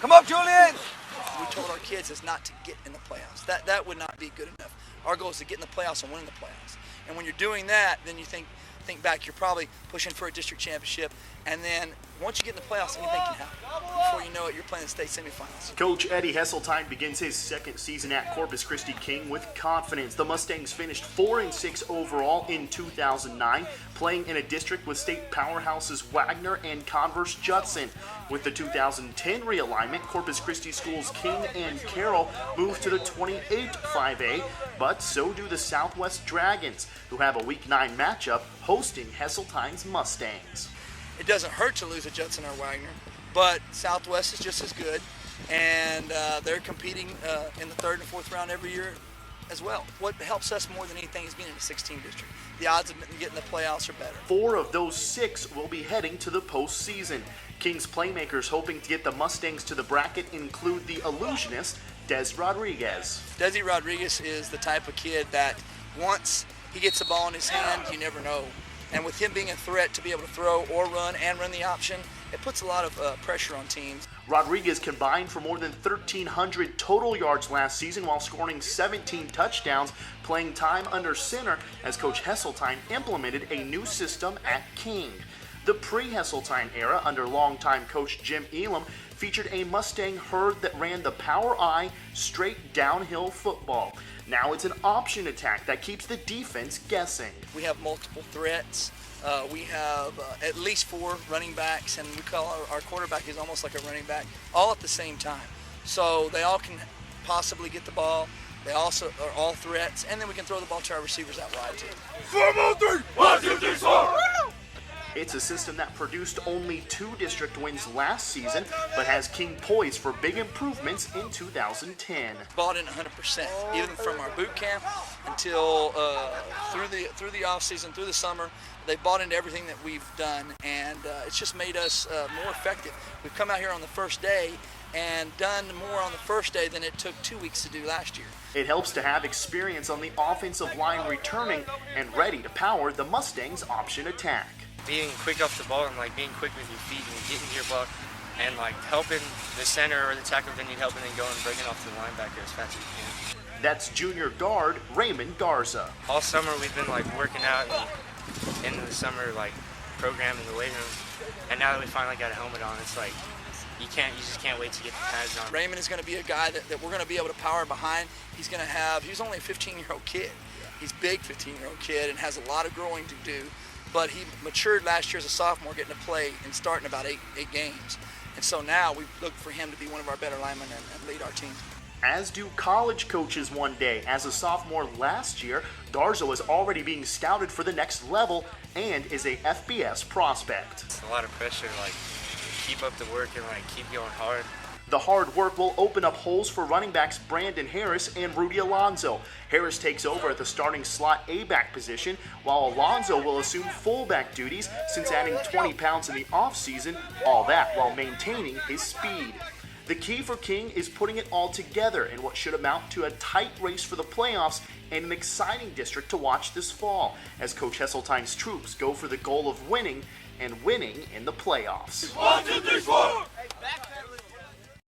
Come up, Julian! We told our kids is not to get in the playoffs. That would not be good enough. Our goal is to get in the playoffs and win the playoffs. And when you're doing that, then you think back, you're probably pushing for a district championship, and then once you get in the playoffs, anything can happen. Before you know it, you're playing the state semifinals. Coach Eddie Hesseltine begins his second season at Corpus Christi King with confidence. The Mustangs finished 4-6 overall in 2009, playing in a district with state powerhouses Wagner and Converse Judson. With the 2010 realignment, Corpus Christi schools King and Carroll moved to the 28 5A, but so do the Southwest Dragons, who have a Week 9 matchup hosting Hesseltine's Mustangs. It doesn't hurt to lose at Judson or Wagner, but Southwest is just as good, and they're competing in the third and fourth round every year as well. What helps us more than anything is being in the 16 district. The odds of getting the playoffs are better. 4 of those 6 will be heading to the postseason. King's playmakers hoping to get the Mustangs to the bracket include the illusionist, Des Rodriguez. Desi Rodriguez is the type of kid that once he gets the ball in his hand, you never know. And with him being a threat to be able to throw or run and run the option, it puts a lot of pressure on teams. Rodriguez combined for more than 1,300 total yards last season while scoring 17 touchdowns, playing time under center as Coach Hesseltine implemented a new system at King. The pre-Hesseltine era under longtime coach Jim Elam featured a Mustang herd that ran the power I straight downhill football. Now it's an option attack that keeps the defense guessing. We have multiple threats. We have at least 4 running backs, and we call our quarterback is almost like a running back, all at the same time. So they all can possibly get the ball. They also are all threats, and then we can throw the ball to our receivers out wide too. 4-3! 1, 2, 3, 4! It's a system that produced only 2 district wins last season, but has King poised for big improvements in 2010. Bought in 100%, even from our boot camp until through the off season, through the summer. They bought into everything that we've done, and it's just made us more effective. We've come out here on the first day and done more on the first day than it took 2 weeks to do last year. It helps to have experience on the offensive line returning and ready to power the Mustangs' option attack. Being quick off the ball and being quick with your feet and getting your buck and helping the center or the tackle if they need help and then going and breaking off the linebacker as fast as you can. That's junior guard Raymond Garza. All summer we've been working out and in the summer program in the weight room, and now that we finally got a helmet on, it's you just can't wait to get the pads on. Raymond is going to be a guy that we're going to be able to power behind. He's only a 15-year-old kid. He's a big 15-year-old kid and has a lot of growing to do. But he matured last year as a sophomore, getting to play and starting about eight games. And so now we look for him to be one of our better linemen and lead our team. As do college coaches one day. As a sophomore last year, Garza was already being scouted for the next level and is a FBS prospect. It's a lot of pressure to keep up the work and keep going hard. The hard work will open up holes for running backs Brandon Harris and Rudy Alonzo. Harris takes over at the starting slot A-back position, while Alonzo will assume fullback duties since adding 20 pounds in the offseason, all that while maintaining his speed. The key for King is putting it all together in what should amount to a tight race for the playoffs and an exciting district to watch this fall, as Coach Hesseltine's troops go for the goal of winning and winning in the playoffs. 1, 2, 3, 4!